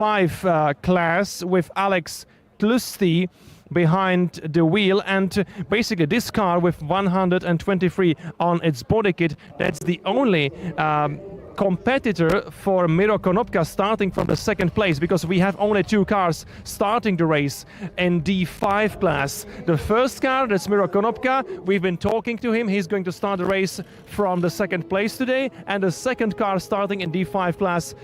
D5 class with Alex Tlusty behind the wheel, and basically this car with 123 on its body kit, that's the only competitor for Miro Konopka starting from the second place, because we have only 2 cars starting the race in D5 class. The first car, that's Miro Konopka, we've been talking to him, he's going to start the race from the second place today, and the second car starting in D5 class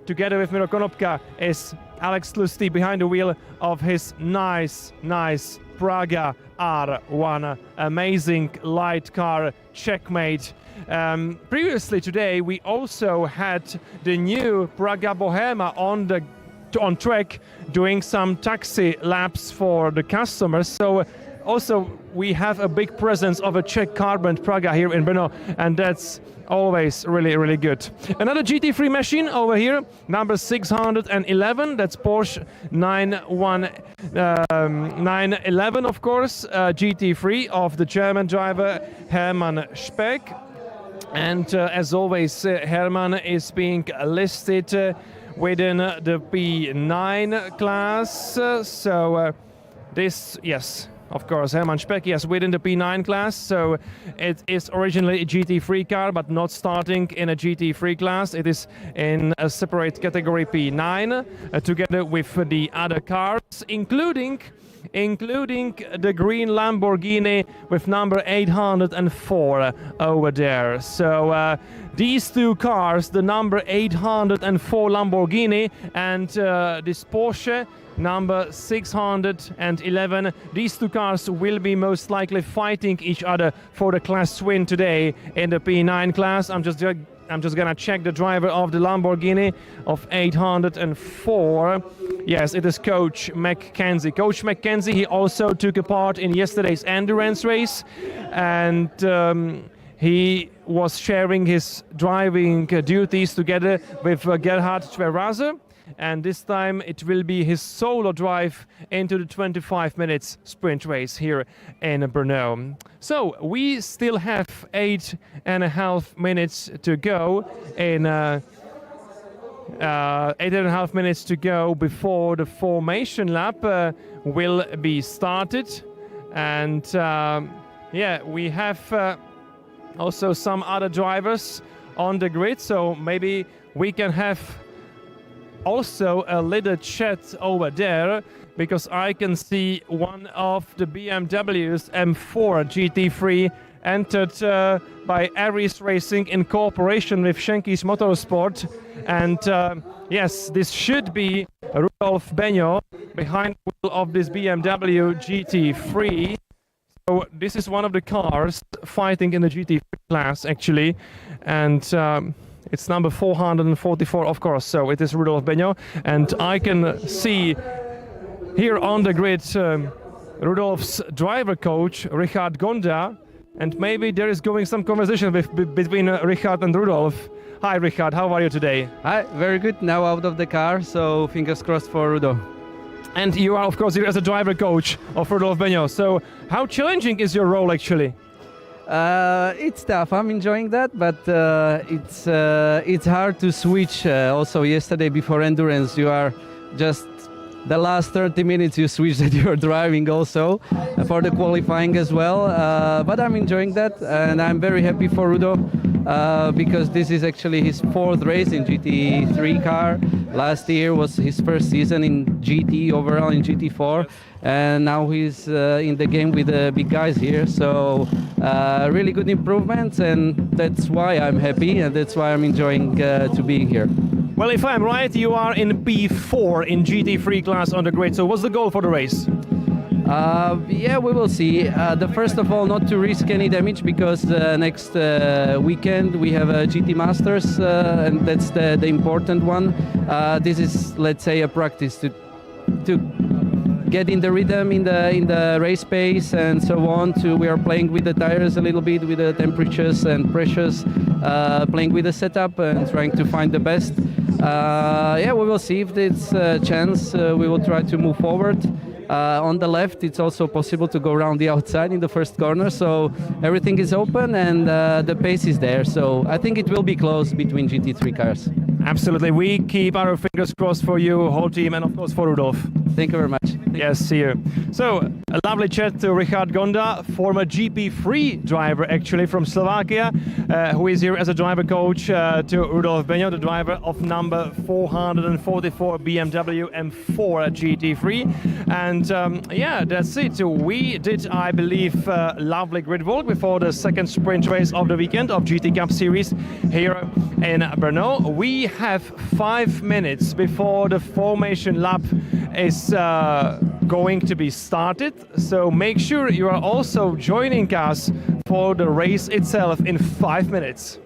together with Miro Konopka is Alex Tlusty behind the wheel of his nice Praga R1, amazing light car, checkmate. Previously today we also had the new Praga Bohema on track doing some taxi laps for the customers, so also we have a big presence of a Czech car brand Praga here in Brno, and that's always really good. Another GT3 machine over here, number 611, that's Porsche 911 of course, GT3 of the German driver Hermann Speck. And as always, Hermann is being listed within the P9 class, so this, yes, of course, Hermann Speck, yes, within the P9 class, so it is originally a GT3 car, but not starting in a GT3 class. It is in a separate category P9, together with the other cars, including the green Lamborghini with number 804 over there. So these 2 cars, the number 804 Lamborghini and this Porsche number 611, these 2 cars will be most likely fighting each other for the class win today in the P9 class. I'm just gonna check the driver of the Lamborghini of 804. Yes, it is Coach McKenzie. Coach McKenzie, he also took a part in yesterday's endurance race, and he was sharing his driving duties together with Gerhard Tverazer. And this time it will be his solo drive into the 25 minutes sprint race here in Brno. So we still have 8.5 minutes to go in 8.5 minutes to go before the formation lap will be started. And yeah, we have also some other drivers on the grid, so maybe we can have also a little chat over there, because I can see one of the BMW's M4 GT3 entered by Aries Racing in cooperation with Schenki's Motorsport. And yes, this should be Rudolf Benio behind the wheel of this BMW GT3. So this is one of the cars fighting in the GT3 class actually, and it's number 444, of course, so it is Rudolf Benio. And I can see here on the grid Rudolf's driver coach, Richard Gonda, and maybe there is going some conversation between Richard and Rudolf. Hi, Richard, how are you today? Hi, very good. Now out of the car, so fingers crossed for Rudolf. And you are, of course, here as a driver coach of Rudolf Benio. So how challenging is your role, actually? It's tough. I'm enjoying that, but it's hard to switch. Also, yesterday before endurance, you are just the last 30 minutes you switch that you're driving also for the qualifying as well. But I'm enjoying that, and I'm very happy for Rudolf because this is actually his 4th race in GT3 car. Last year was his first season in GT overall in GT4. And now he's in the game with the big guys here, so really good improvements, and that's why I'm happy, and that's why I'm enjoying to being here. Well, if I'm right, you are in P4 in GT3 class on the grid, so what's the goal for the race? Yeah, we will see. First of all, not to risk any damage, because next weekend we have a GT Masters, and that's the important one. This is, let's say, a practice to get in the rhythm in the race pace and so on. We are playing with the tires a little bit, with the temperatures and pressures, playing with the setup and trying to find the best. Yeah, we will see if there's a chance. We will try to move forward. On the left, it's also possible to go around the outside in the first corner, so everything is open and the pace is there. So I think it will be close between GT3 cars. Absolutely. We keep our fingers crossed for you, whole team, and of course for Rudolf. Thank you very much. Yes, see you. So, a lovely chat to Richard Gonda, former GP3 driver actually from Slovakia, who is here as a driver coach to Rudolf Benjo, the driver of number 444 BMW M4 GT3. And yeah, that's it. We did, I believe, lovely grid walk before the second sprint race of the weekend of GT Cup Series here in Brno. We have 5 minutes before the formation lap is going to be started, so make sure you are also joining us for the race itself in 5 minutes.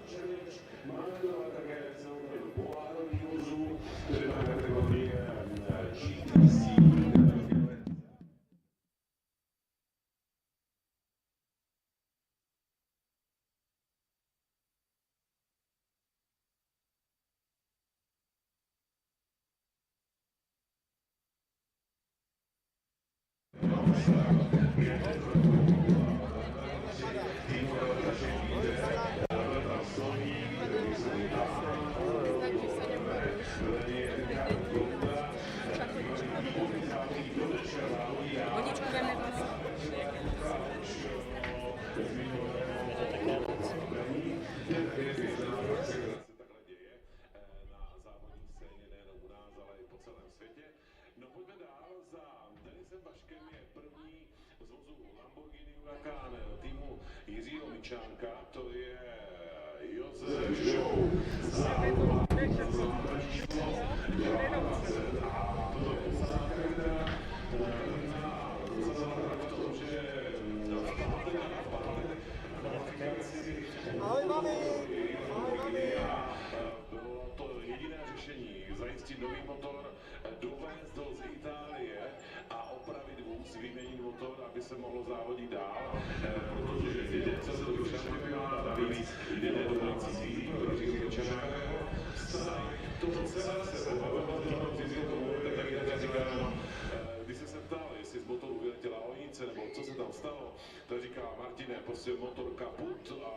Motor kaput a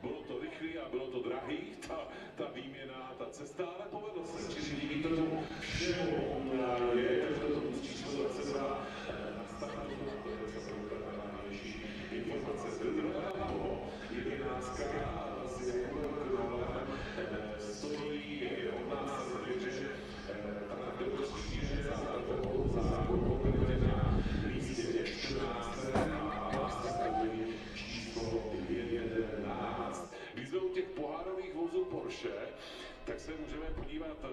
bylo to rychlý a bylo to drahý, ta výměna, ta cesta, ale povedlo se, čili díky tomu všemu je to číslo 22 informace z toho 11 s Jakubem Králem stojí od nás, že ta rozšířená za na místě 14. Když jsme u těch pohárových vozů Porsche, tak se můžeme podívat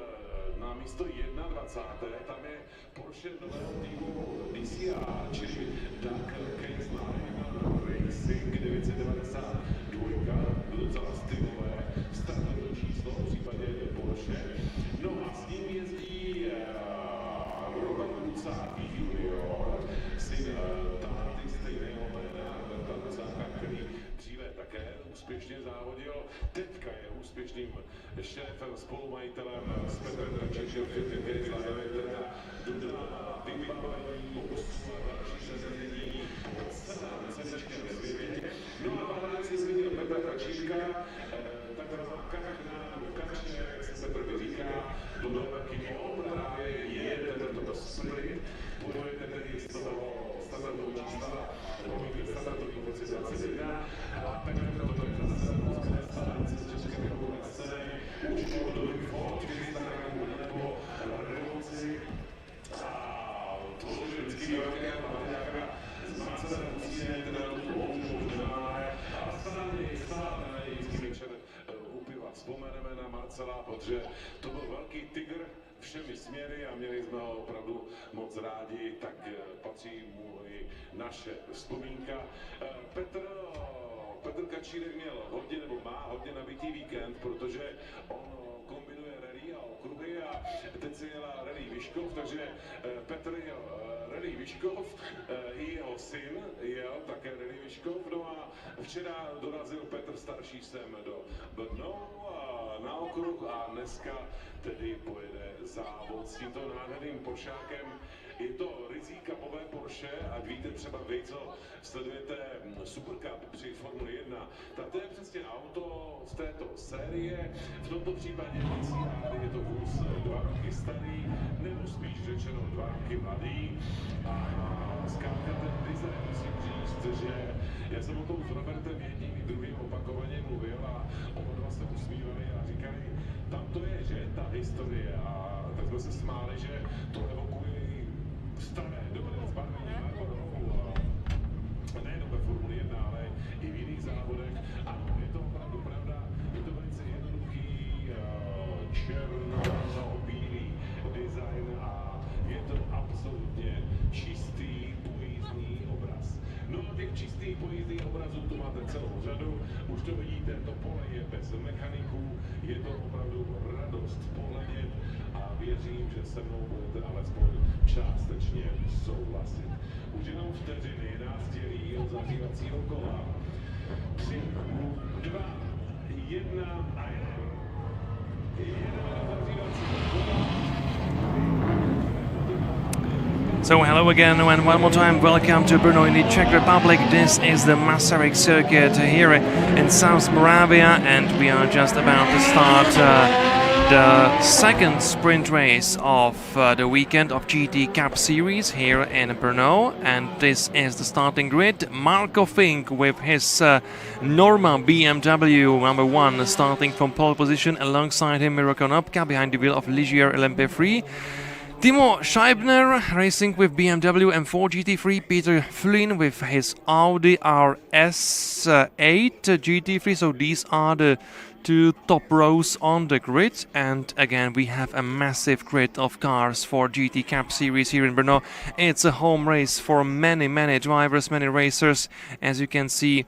na místo 21. Tam je Porsche nového týmu DCR, čili Dark Case Racing 992, docela stylové startové číslo v případě Porsche. No a s ním jezdí Robert Kucáky junior, syn táty stejného jména, Roberta Kucáka, který dříve také úspěšně závodil, teďka je úspěšným šéfem, spolumajitelem s Petrem Kačíkem, který zároveň teda dodá vybavení, pokusů a další sezení po celém světě světě. No a právě si zmínil Petra Kačíka, tak na Kače, jak se Petr říká, do velký právě je tento sprint, pojďte tedy z toho standardového čísla, standardový pozici 21 a Petr to zase z České republice, už od Ford 400 gramů nebo revoluci a to je vždycky velké materiáka z Masaryka musí teda možná a stále vždycky večer u piva vzpomeneme na Marcela, protože to byl velký tygr všemi směry a měli jsme ho opravdu moc rádi, tak patří mu i naše vzpomínka. Petr Kačírek měl hodně, nebo má hodně nabitý víkend, protože on kombinuje rally a okruhy a teď se jela rally Vyškov, takže Petr jel rally Vyškov, i jeho syn jel také Rennen Vyškov, no a včera dorazil Petr starší sem do Brno na okruh a dneska tedy pojede závod s tímto nádherným Poršákem. Je to rizikapové Porsche a víte třeba vy, co sledujete Supercup při Formule 1, tak to je přesně auto z této série. V tomto případě DCR je to vůz 2 roky starý, nebo spíš řečeno 2 roky mladý. A zkrátka ten design, musím říct, že já jsem o tom s Robertem jedním i druhým opakovaně mluvil a oba dva se usmívali a říkali, tam to je, že ta historie. A tak jsme se smáli, že to evokuje staré, dobré zbarvení Marlborough, nejenom ve Formuli 1, ale i v jiných závodech. Ano, je to opravdu pravda, je to velice jednoduchý černo-bílý design a je to absolutně čistý pojízdný obraz. No a těch čistých pojízdných obrazů tu máte celou řadu, už to vidíte, to pole je bez mechaniků, je to opravdu radost pohledět a věřím, že se mnou budete alespoň částečně souhlasit. Už jenom vteřiny nás dělí od zahřívacího kola. 3, 2, 1 a So hello again and one more time welcome to Brno in the Czech Republic. This is the Masaryk circuit here in South Moravia and we are just about to start the second sprint race of the weekend of GT Cup Series here in Brno, and this is the starting grid. Marco Fink with his Norma BMW number 1 starting from pole position, alongside him Miro Konopka behind the wheel of Ligier LMP3. Timo Scheibner racing with BMW M4 GT3, Peter Flynn with his Audi RS8 GT3, so these are the 2 top rows on the grid, and again we have a massive grid of cars for GT Cup Series here in Brno. It's a home race for many drivers, many racers. As you can see,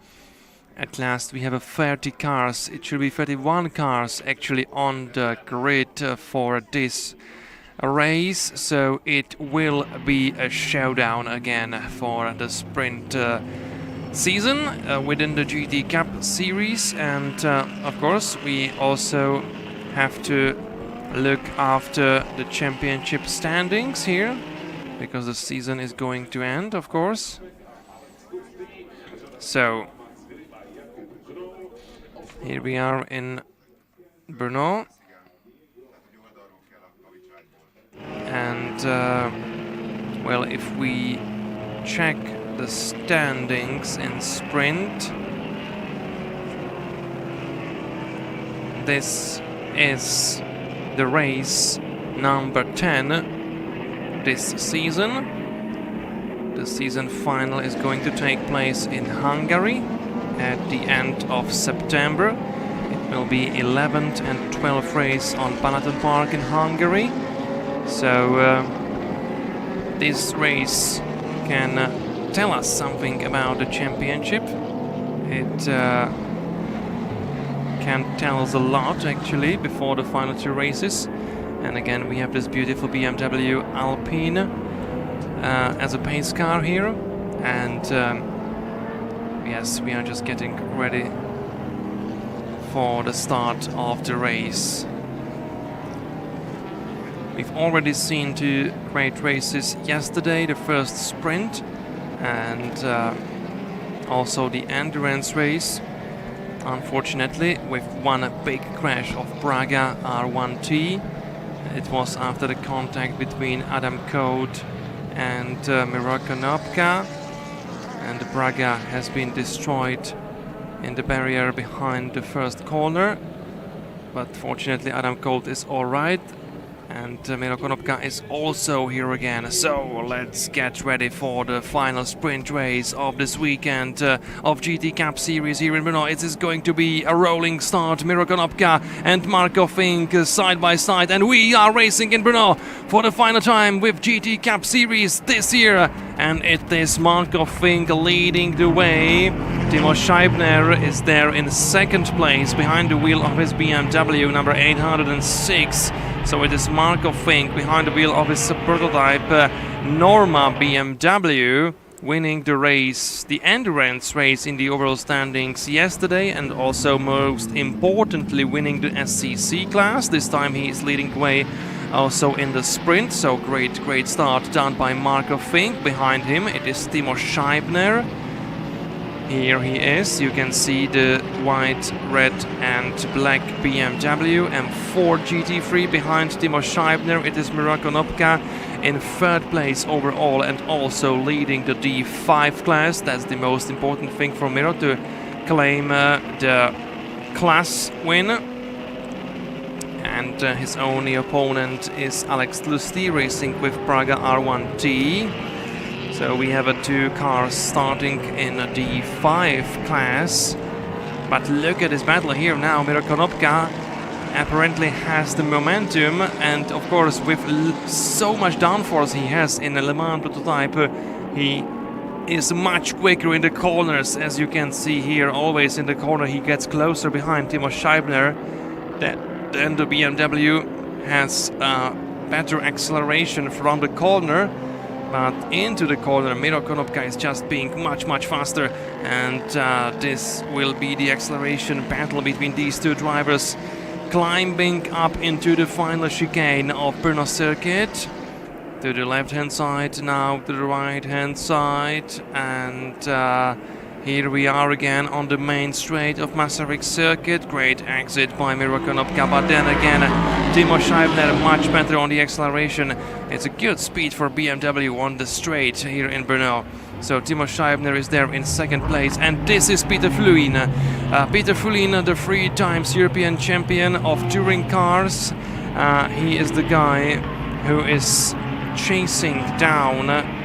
at last we have 30 cars, it should be 31 cars actually on the grid for this race, so it will be a showdown again for the sprint season within the GT Cup Series, and of course we also have to look after the championship standings here, because the season is going to end, of course. So here we are in Brno, and well, if we check the standings in sprint, this is the race number 10 this season. The season final is going to take place in Hungary at the end of September. It will be 11th and 12th race on Balaton Park in Hungary. So this race can tell us something about the championship. It can tell us a lot actually before the final 2 races. And again we have this beautiful BMW Alpine as a pace car here, and yes, we are just getting ready for the start of the race. We've already seen 2 great races yesterday, the first sprint and also the endurance race. Unfortunately, with one big crash of Braga R1T. It was after the contact between Adam Code and Miro Konopka, and Braga has been destroyed in the barrier behind the first corner, but fortunately Adam Code is alright, and Miro Konopka is also here again. So let's get ready for the final sprint race of this weekend of GT Cup Series here in Brno. It is going to be a rolling start. Miro Konopka and Marco Fink side by side, and we are racing in Brno for the final time with GT Cup Series this year, and it is Marco Fink leading the way. Timo Scheibner is there in second place behind the wheel of his BMW number 806. So it is Marco Fink behind the wheel of his prototype Norma BMW, winning the race, the endurance race in the overall standings yesterday, and also most importantly winning the SCC class. This time he is leading the way also in the sprint, so great start done by Marco Fink. Behind him it is Timo Scheibner. Here he is, you can see the white, red and black BMW M4 GT3. Behind Timo Scheibner it is Miro Konopka in third place overall and also leading the D5 class. That's the most important thing for Miro, to claim the class win. And his only opponent is Alex Lusty, racing with Praga R1T. So we have two cars starting in a D5 class. But look at this battle here now. Miro Konopka apparently has the momentum, and of course with so much downforce he has in a Le Mans prototype, he is much quicker in the corners. As you can see here, always in the corner he gets closer behind Timo Scheibner. Then the BMW has better acceleration from the corner. But into the corner, Miro Konopka is just being much faster, and this will be the acceleration battle between these two drivers, climbing up into the final chicane of Brünn circuit. To the left-hand side, now to the right-hand side, and here we are again on the main straight of Masaryk circuit. Great exit by Miro Konopka, but then again Timo Scheibner much better on the acceleration. It's a good speed for BMW on the straight here in Brünn. So Timo Scheibner is there in second place, and this is Peter Fluin. Peter Fluin, the 3 times European champion of touring cars. He is the guy who is chasing down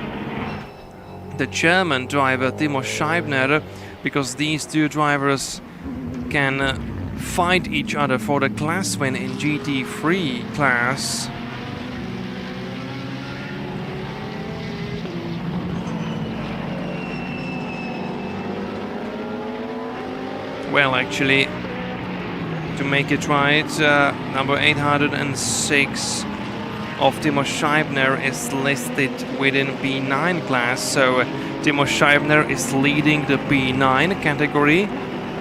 the German driver Timo Scheibner, because these two drivers can fight each other for the class win in GT3 class. Well, actually, to make it right, number 806 of Timo Scheibner is listed within B9 class, so Timo Scheibner is leading the B9 category.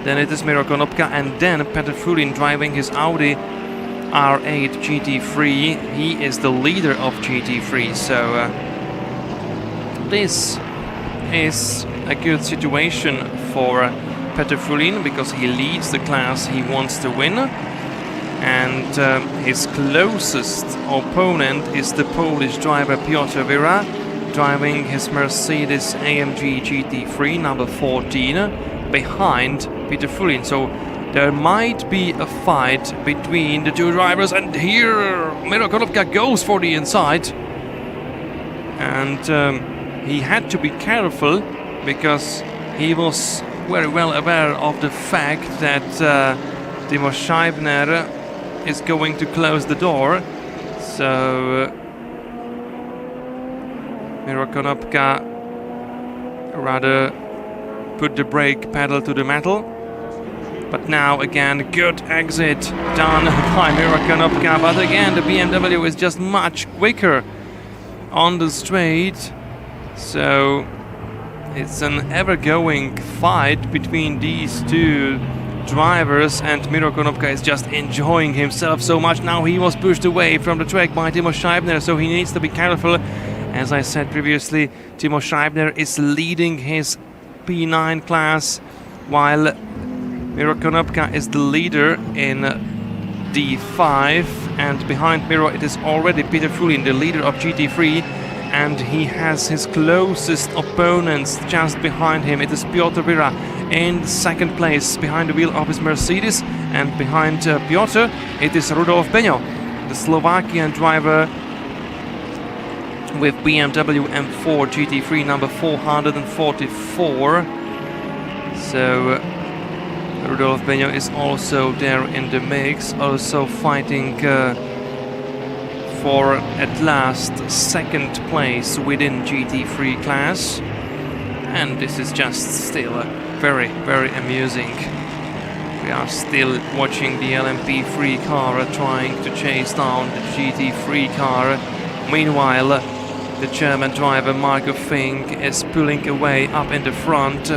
Then it is Miro Konopka, and then Peter Fluin driving his Audi R8 GT3. He is the leader of GT3, so this is a good situation for Peter Fluin, because he leads the class he wants to win. And his closest opponent is the Polish driver Piotr Wira, driving his Mercedes AMG GT3 number 14 behind Peter Fluin. So there might be a fight between the two drivers, and here Miro Konopka goes for the inside. And he had to be careful, because he was very well aware of the fact that Timo Scheibner is going to close the door. So Miro Konopka rather put the brake pedal to the metal. But now again, good exit done by Miro Konopka. But again, the BMW is just much quicker on the straight. So it's an ever-going fight between these two drivers, and Miro Konopka is just enjoying himself so much. Now he was pushed away from the track by Timo Scheibner, so he needs to be careful. As I said previously, Timo Scheibner is leading his P9 class, while Miro Konopka is the leader in D5, and behind Miro it is already Peter Fluin, the leader of GT3, and he has his closest opponents just behind him. It is Piotr Wira in second place behind the wheel of his Mercedes, and behind Piotr it is Rudolf Beňo, the Slovakian driver with BMW M4 GT3 number 444. So Rudolf Beňo is also there in the mix, also fighting for at last second place within GT3 class. And this is just still very amusing. We We are still watching the LMP3 car trying to chase down the GT3 car. Meanwhile, the German driver Marco Fink is pulling away up in the front.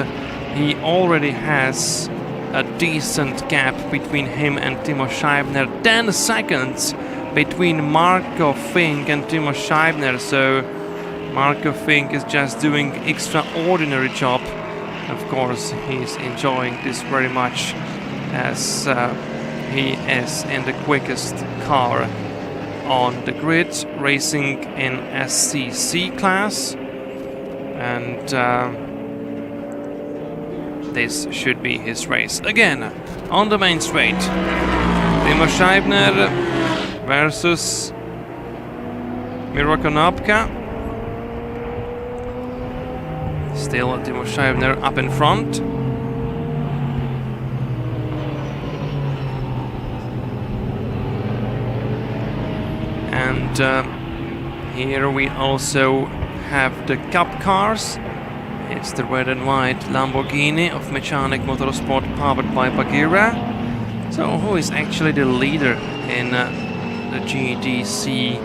He already has a decent gap between him and Timo Scheibner. 10 seconds between Marco Fink and Timo Scheibner. So Marco Fink is just doing extraordinary job. Of course, he's enjoying this very much as he is in the quickest car on the grid, racing in SCC class. And this should be his race. Again, on the main straight, Timo Scheibner versus Miro Konopka. Still Timo Scheibner up in front. And here we also have the Cup cars. It's the red and white Lamborghini of Mechanic Motorsport powered by Bagheera. So who is actually the leader in the GDC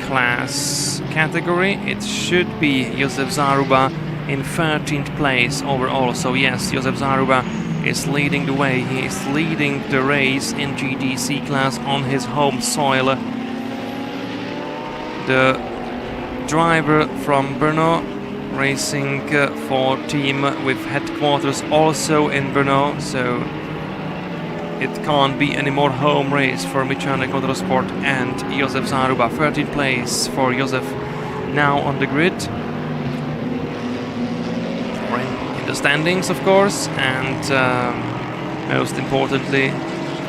class category? It should be Josef Zaruba in 13th place overall. So yes, Josef Zaruba is leading the way. He is leading the race in GDC class on his home soil. The driver from Brünn, racing for team with headquarters also in Brünn, so it can't be any more home race for Mechanic Motorsport and Josef Zaruba. 13th place for Josef now on the grid. In the standings, of course, and most importantly,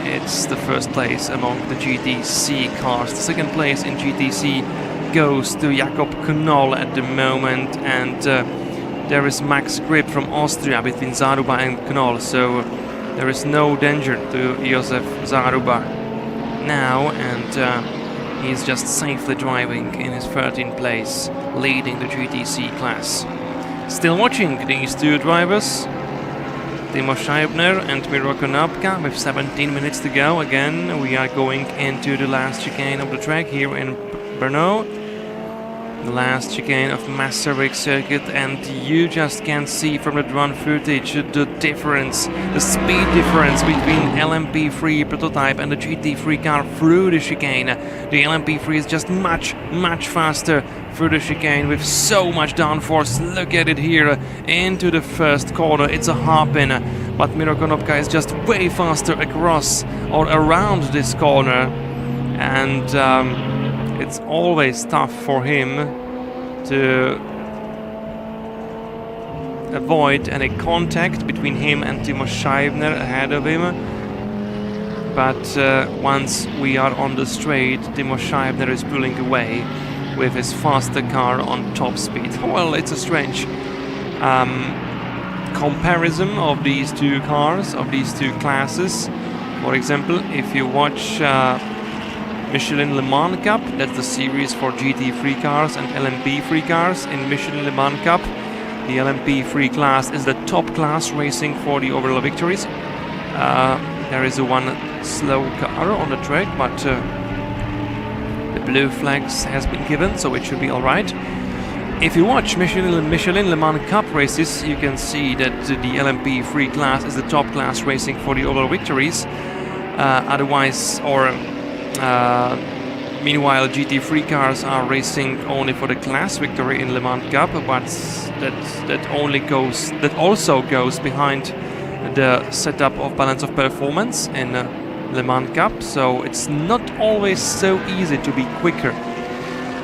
it's the first place among the GTC cars. The second place in GTC goes to Jakob Knoll at the moment, and there is Max Grip from Austria between Zaruba and Knoll, so there is no danger to Josef Zaruba now, and he's just safely driving in his 13th place, leading the GTC class. Still watching these two drivers, Timo Scheibner and Miro Konopka, with 17 minutes to go. Again, we are going into the last chicane of the track here in Brno. The last chicane of Masaryk circuit, and you just can see from the drone footage the difference, the speed difference between LMP3 prototype and the GT3 car through the chicane. The LMP3 is just much faster through the chicane with so much downforce. Look at it here into the first corner. It's a hairpin, but Miro Konopka is just way faster across or around this corner, and it's always tough for him to avoid any contact between him and Timo Scheibner ahead of him. But once we are on the straight, Timo Scheibner is pulling away with his faster car on top speed. Well, it's a strange comparison of these two cars, of these two classes. For example, if you watch Michelin Le Mans Cup, that's the series for GT3 cars and LMP3 cars. In Michelin Le Mans Cup, the LMP3 class is the top class racing for the overall victories. There is one slow car on the track, but the blue flags has been given, so it should be alright. If you watch Michelin Le Mans Cup races, you can see that the LMP3 class is the top class racing for the overall victories. Meanwhile, GT3 cars are racing only for the class victory in Le Mans Cup, but that also goes behind the setup of balance of performance in Le Mans Cup. So it's not always so easy to be quicker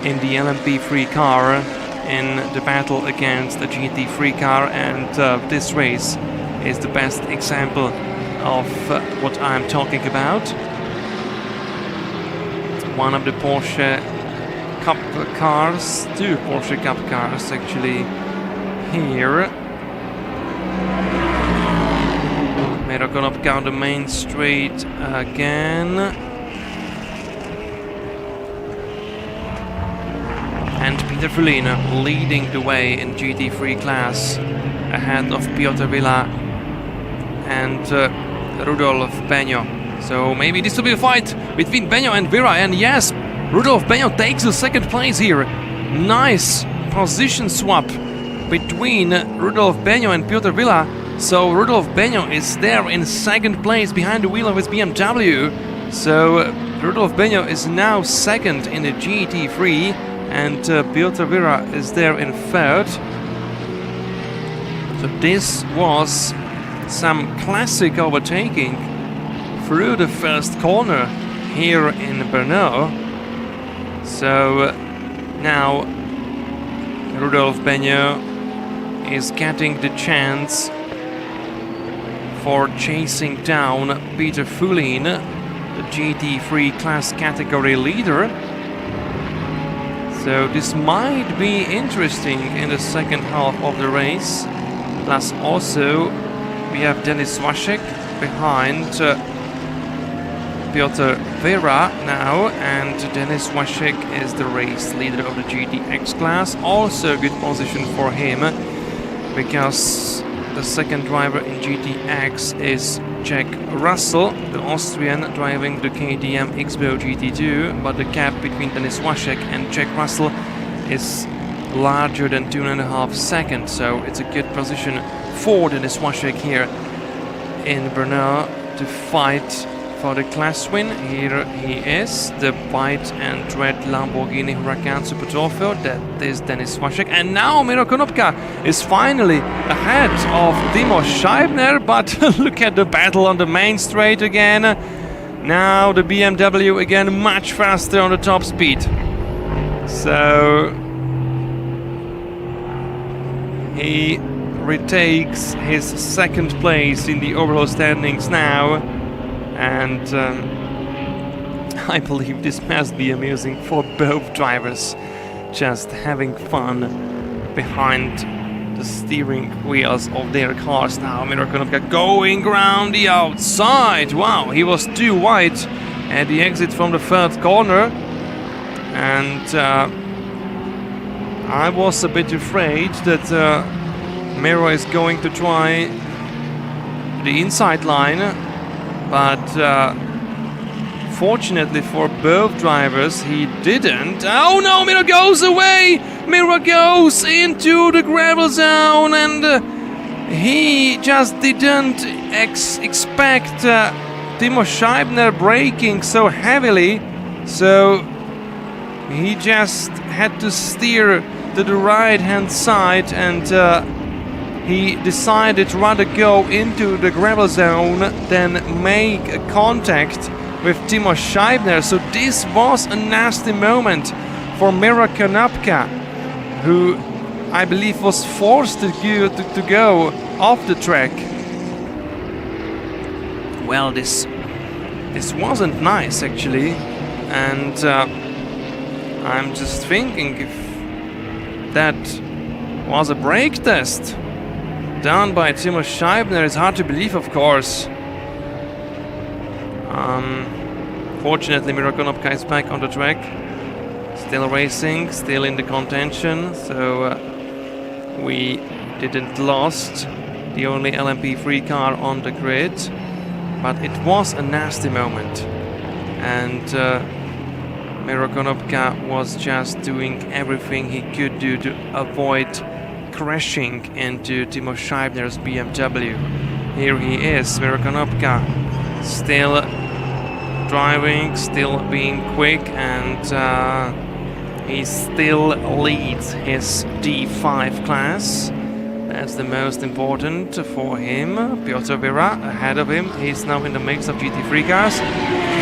in the LMP3 car in the battle against the GT3 car, and this race is the best example of what I'm talking about. One of the Porsche Cup cars, two Porsche Cup cars actually here. Miro Konopka on the main straight again. And Peter Fulina leading the way in GT3 class ahead of Piotr Villa and Rudolf Benio. So maybe this will be a fight between Benio and Vira, and yes, Rudolf Benio takes the second place here. Nice position swap between Rudolf Benio and Piotr Villa. So Rudolf Benio is there in second place behind the wheel of his BMW. So Rudolf Benio is now second in the GT3, and Piotr Villa is there in third. So this was some classic overtaking through the first corner here in Brno. So now Rudolf Benio is getting the chance for chasing down Peter Fulin, the GT3 class category leader. So this might be interesting in the second half of the race. Plus also we have Denis Waszek behind Piotr Vera now, and Denis Waszek is the race leader of the GTX class. Also good position for him, because the second driver in GTX is Jack Russell, the Austrian, driving the KTM X-Bow GT2, but the gap between Denis Waszek and Jack Russell is larger than 2.5 seconds, so it's a good position for Denis Waszek here in Brno to fight for the class win. Here he is, the white and red Lamborghini Huracan Super Trofeo. That is Denis Waszek. And now Miro Konopka is finally ahead of Timo Scheibner, but look at the battle on the main straight again. Now the BMW again much faster on the top speed. So he retakes his second place in the overall standings now. And I believe this must be amusing for both drivers, just having fun behind the steering wheels of their cars. Now Miro Konopka going around the outside. Wow, he was too wide at the exit from the third corner, and I was a bit afraid that Miro is going to try the inside line. But fortunately for both drivers, he didn't. Oh no, Miro goes away! Miro goes into the gravel zone, and he just didn't expect Timo Scheibner braking so heavily. So he just had to steer to the right-hand side, and he decided rather go into the gravel zone than make a contact with Timo Scheibner. So this was a nasty moment for Miro Konopka, who I believe was forced to go off the track. Well, this wasn't nice actually, and I'm just thinking if that was a brake test done by Timo Scheibner. It's hard to believe, of course. Fortunately, Miro Konopka is back on the track, still racing, still in the contention, so we didn't lost the only LMP3 car on the grid, but it was a nasty moment, and Miro Konopka was just doing everything he could do to avoid crashing into Timo Scheibner's BMW. Here he is, Miro Konopka, still driving, still being quick, and he still leads his D5 class. That's the most important for him. Piotr Vera ahead of him. He's now in the mix of GT3 cars.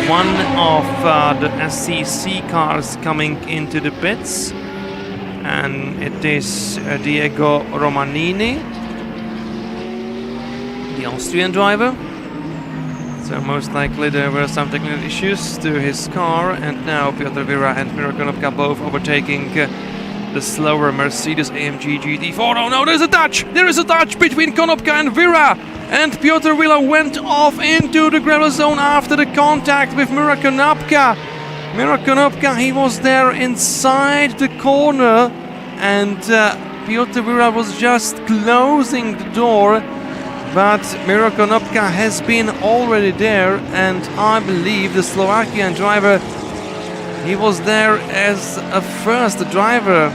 One of the SCC cars coming into the pits, and it is Diego Romanini, the Austrian driver. So most likely there were some technical issues to his car, and now Piotr Vera and Miro Konopka both overtaking the slower Mercedes AMG GT4. Oh no, there's a touch! There is a touch between Konopka and Vera! And Piotr Vera went off into the gravel zone after the contact with Miro Konopka. Miro Konopka, he was there inside the corner, and Piotr Vera was just closing the door but Miro Konopka has been already there, and I believe the Slovakian driver, he was there as a first driver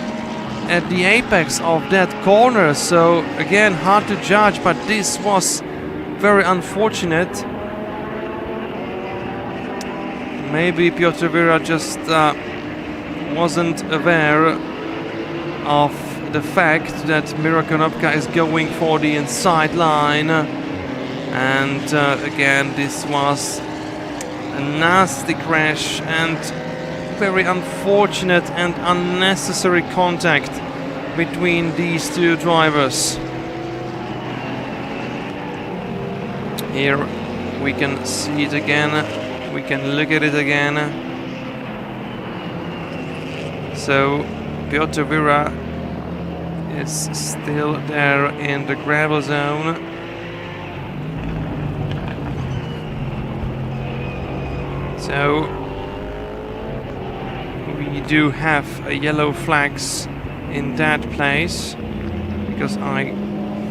at the apex of that corner. So again, hard to judge, but this was very unfortunate. Maybe Piotr Vira just wasn't aware of the fact that Miro Konopka is going for the inside line, and again, this was a nasty crash and very unfortunate and unnecessary contact between these two drivers. Here we can see it again, we can look at it again. So Piotr Vira is still there in the gravel zone. So we do have a yellow flags in that place, because I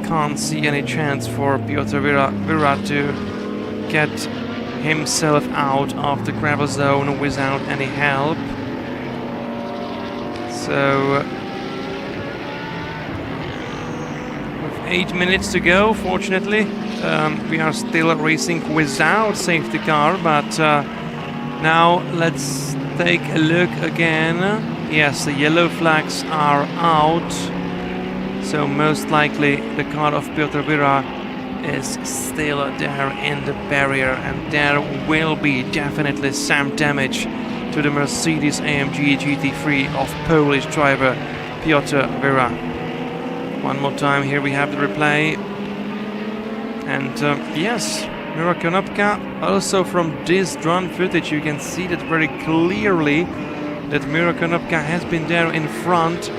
can't see any chance for Piotr Vira to get himself out of the gravel zone without any help. So 8 minutes to go, fortunately. We are still racing without safety car, but now let's take a look again. Yes, the yellow flags are out, so most likely the car of Piotr Vira is still there in the barrier, and there will be definitely some damage to the Mercedes AMG GT3 of Polish driver Piotr Vira. One more time, here we have the replay, and yes, Miro Konopka, also from this drone footage you can see that very clearly that Miro Konopka has been there in front.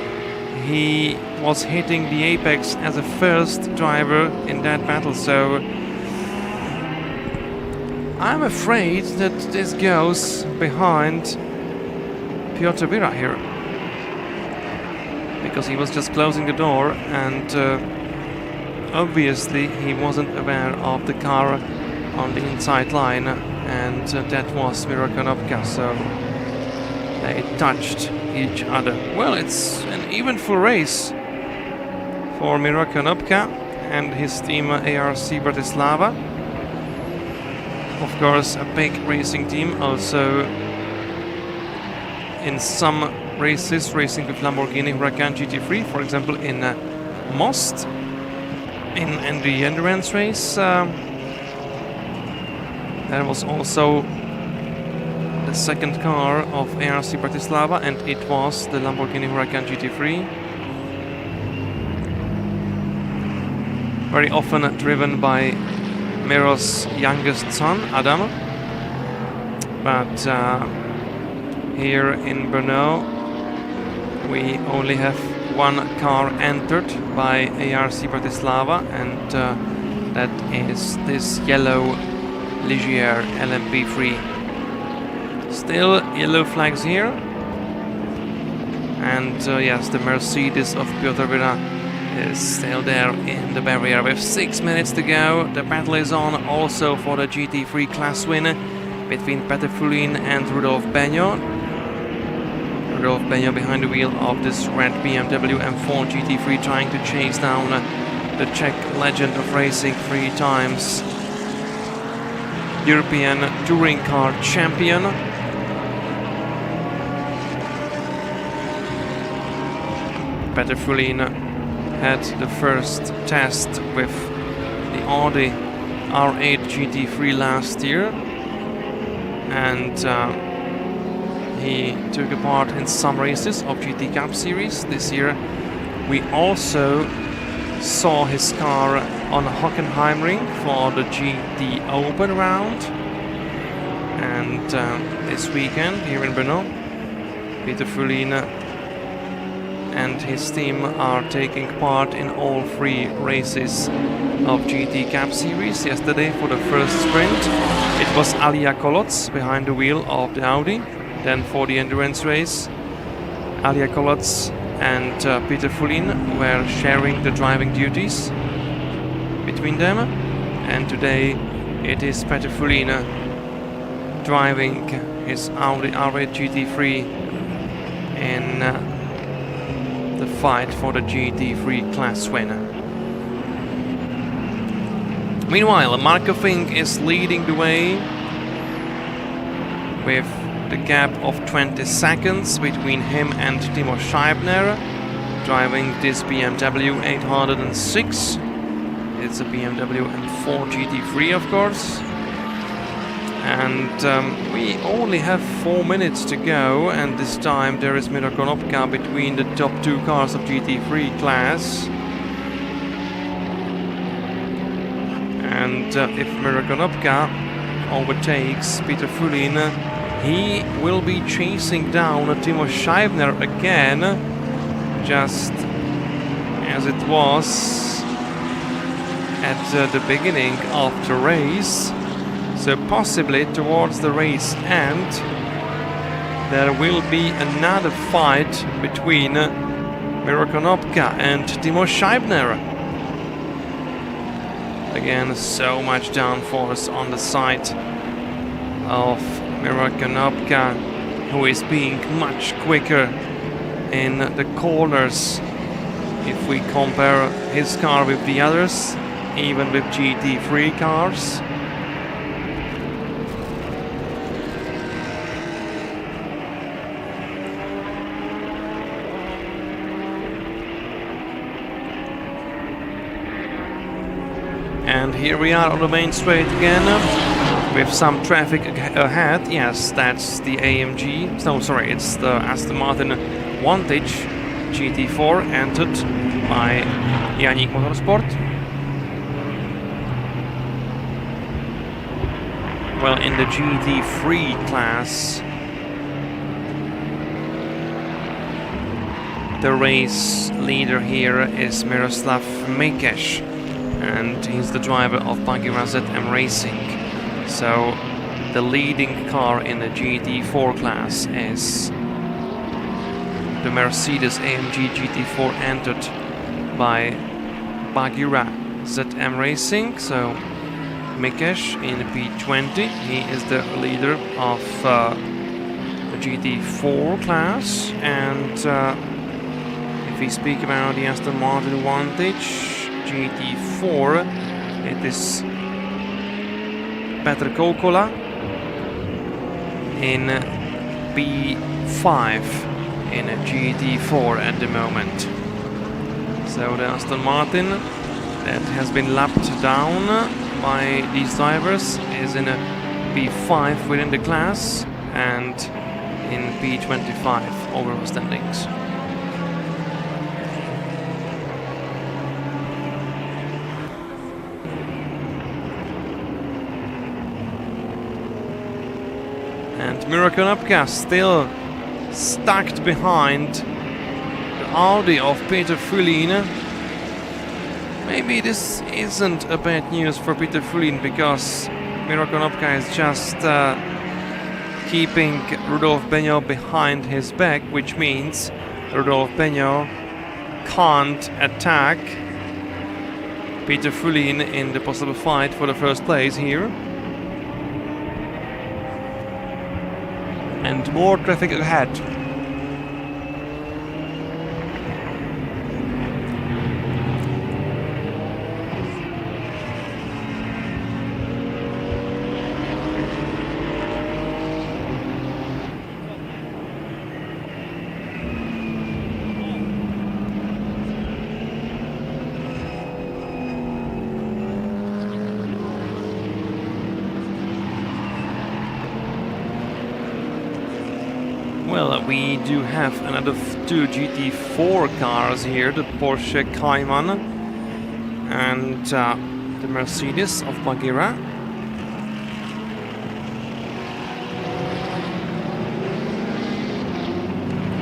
He was hitting the apex as a first driver in that battle, so I'm afraid that this goes behind Piotr Vira here, because he was just closing the door, and obviously he wasn't aware of the car on the inside line, and that was Miro Konopka, so they touched each other. Well, it's an eventful race for Miro Konopka and his team ARC Bratislava. Of course, a big racing team, also in some races racing with Lamborghini Huracan GT3, for example in Most, in the endurance race. There was also the second car of ARC Bratislava, and it was the Lamborghini Huracan GT3. Very often driven by Miro's youngest son, Adam. But here in Brno, we only have one car entered by ARC Bratislava, and that is this yellow Ligier LMP3. Still yellow flags here, and yes, the Mercedes of Piotr Vira is still there in the barrier with 6 minutes to go. The battle is on also for the GT3 class win between Petr Fulin and Rudolf Benio. Rudolf Benio behind the wheel of this red BMW M4 GT3, trying to chase down the Czech legend of racing, 3 times European touring car champion. Petr Fulin had the first test with the Audi R8 GT3 last year, and he took a part in some races of GT Cup Series. This year we also saw his car on Hockenheimring for the GT Open round, and this weekend here in Brno, Petr Fulin and his team are taking part in all 3 races of GT Cup Series. Yesterday, for the first sprint, it was Alia Koloc behind the wheel of the Audi. Then for the endurance race, Alia Koloc and Petr Fulin were sharing the driving duties. between them. And today it is Peter Fulina driving his Audi R8 GT3 in the fight for the GT3 class win. Meanwhile, Marco Fink is leading the way with the gap of 20 seconds between him and Timo Scheibner, driving this BMW 806. It's a BMW M4 GT3, of course. And we only have 4 minutes to go, and this time there is Miro Konopka between the top two cars of GT3 class. And if Miro Konopka overtakes Peter Fulin, he will be chasing down Timo Scheibner again, just as it was at the beginning of the race. So possibly towards the race end there will be another fight between Miro Konopka and Timo Scheibner. Again, so much downforce on the side of Miro Konopka, who is being much quicker in the corners if we compare his car with the others, even with GT3 cars. And here we are on the main straight again, with some traffic ahead. Yes, that's the AMG. No, sorry, it's the Aston Martin Vantage GT4 entered by Yannick Motorsport. Well, in the GT3 class, the race leader here is Miroslav Mikes, and he's the driver of Bagheera ZM Racing. So the leading car in the GT4 class is the Mercedes AMG GT4 entered by Bagheera ZM Racing. So Mikes in the P20, he is the leader of the GT4 class. And if we speak about the Aston Martin Vantage GT4, it is Petr Kokola in B5 in a GT4 at the moment. So the Aston Martin that has been lapped down by these drivers is in a B5 within the class and in B25 overall standings. And Miro Konopka still stuck behind the Audi of Peter Fulin. Maybe this isn't a bad news for Peter Fulin, because Miro Konopka is just keeping Rudolf Benio behind his back, which means Rudolf Benio can't attack Peter Fulin in the possible fight for the first place here. And more traffic ahead. Well, we do have another two GT4 cars here, the Porsche Cayman and the Mercedes of Bagheera.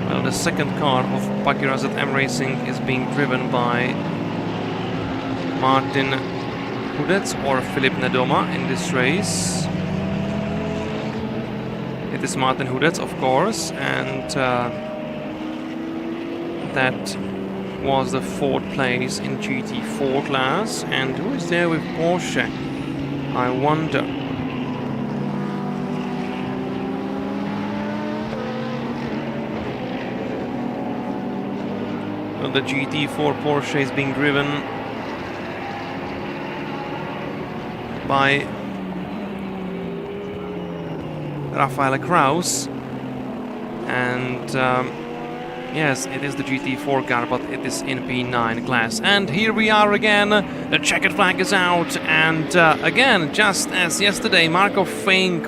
Well, the second car of Bagheera ZM Racing is being driven by Martin Hudec or Filip Nedoma in this race. It is Martin Hudec, of course, and that was the 4th place in GT4 class. And who is there with Porsche? I wonder. Well, the GT4 Porsche is being driven by Rafael Kraus, and yes, it is the GT4 car, but it is in P9 class. And here we are again, the checkered flag is out, and again, just as yesterday, Marco Fink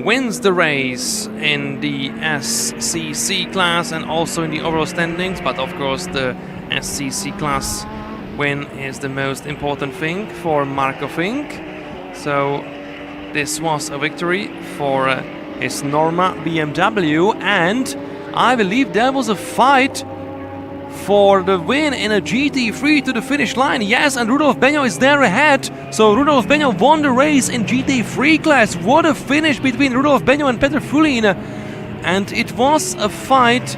wins the race in the SCC class and also in the overall standings, but of course the SCC class win is the most important thing for Marco Fink. So this was a victory for his Norma BMW, and I believe there was a fight for the win in a GT3 to the finish line. Yes, and Rudolf Benjo is there ahead. So Rudolf Benjo won the race in GT3 class. What a finish between Rudolf Benjo and Peter Fulin. And it was a fight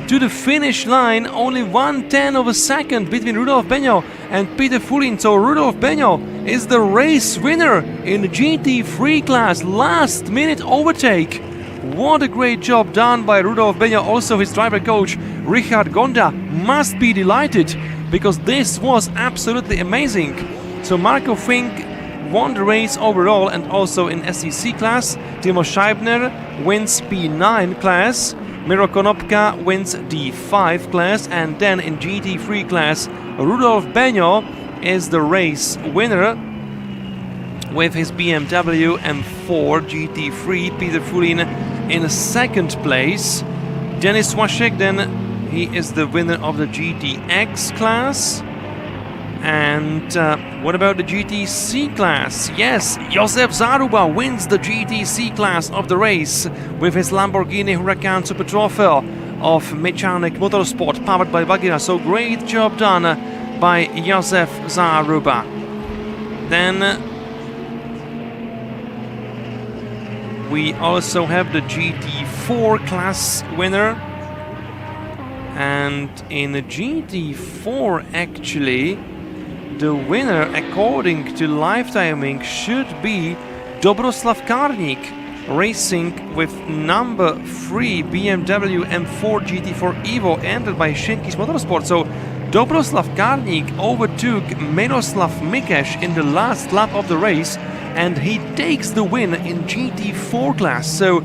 to the finish line, only 1/10 of a second between Rudolf Benjo and Peter Fulin. So Rudolf Benjo is the race winner in the GT3 class. Last minute overtake. What a great job done by Rudolf Benjo. Also his driver coach Richard Gonda must be delighted, because this was absolutely amazing. So Marco Fink won the race overall and also in SEC class. Timo Scheibner wins P9 class. Miro Konopka wins D5 class, and then in GT3 class Rudolf Benjo is the race winner with his BMW M4 GT3. Peter Fulin in second place. Denis Waszek, then he is the winner of the GTX class. And what about the GTC class? Yes, Josef Zaruba wins the GTC class of the race with his Lamborghini Huracan Super Trophy of Mechanic Motorsport powered by Bagheera. So great job done by Josef Zaruba. Then we also have the GT4 class winner. And in the GT4 actually, the winner according to live timing should be Dobroslav Karnik, racing with number 3 BMW M4 GT4 Evo entered by Schenkis Motorsport. So Dobroslav Karnik overtook Miroslav Mikes in the last lap of the race, and he takes the win in GT4 class. So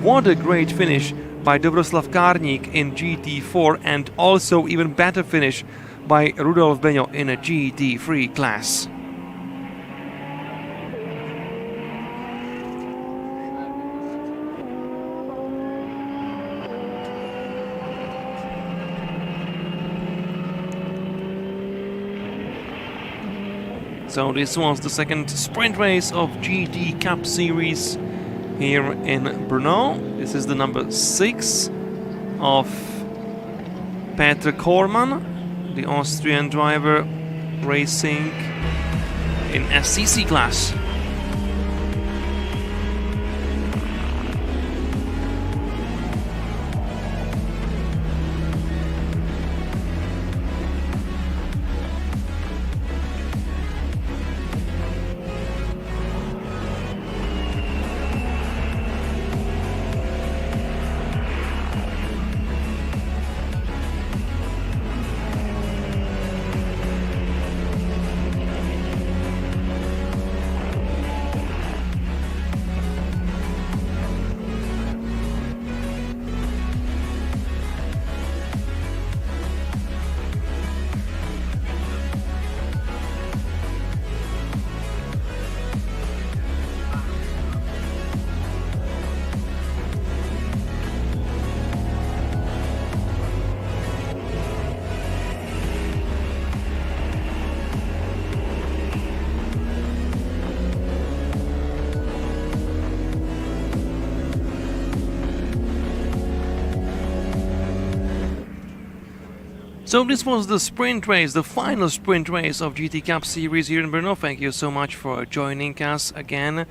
what a great finish by Dobroslav Karnik in GT4, and also even better finish by Rudolf Benjo in a GT3 class. So this was the second sprint race of GT Cup Series here in Brünn. This is the number 6 of Petr Korman, the Austrian driver racing in SCC class. So this was the sprint race, the final sprint race of GT Cup Series here in Brno. Thank you so much for joining us again.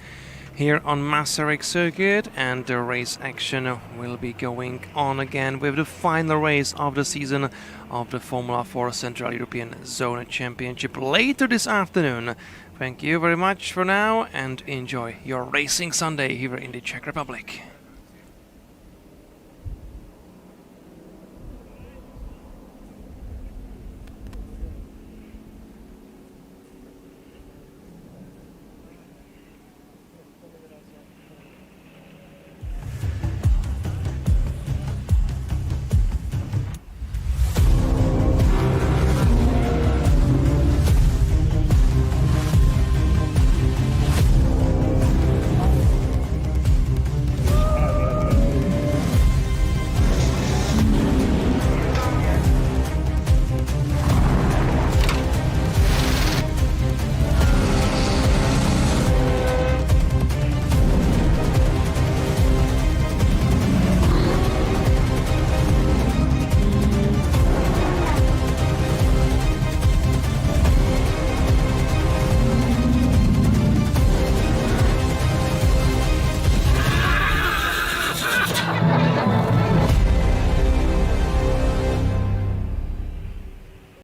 here on Masaryk circuit, and the race action will be going on again with the final race of the season of the Formula 4 Central European Zone Championship later this afternoon. Thank you very much for now, and enjoy your racing Sunday here in the Czech Republic.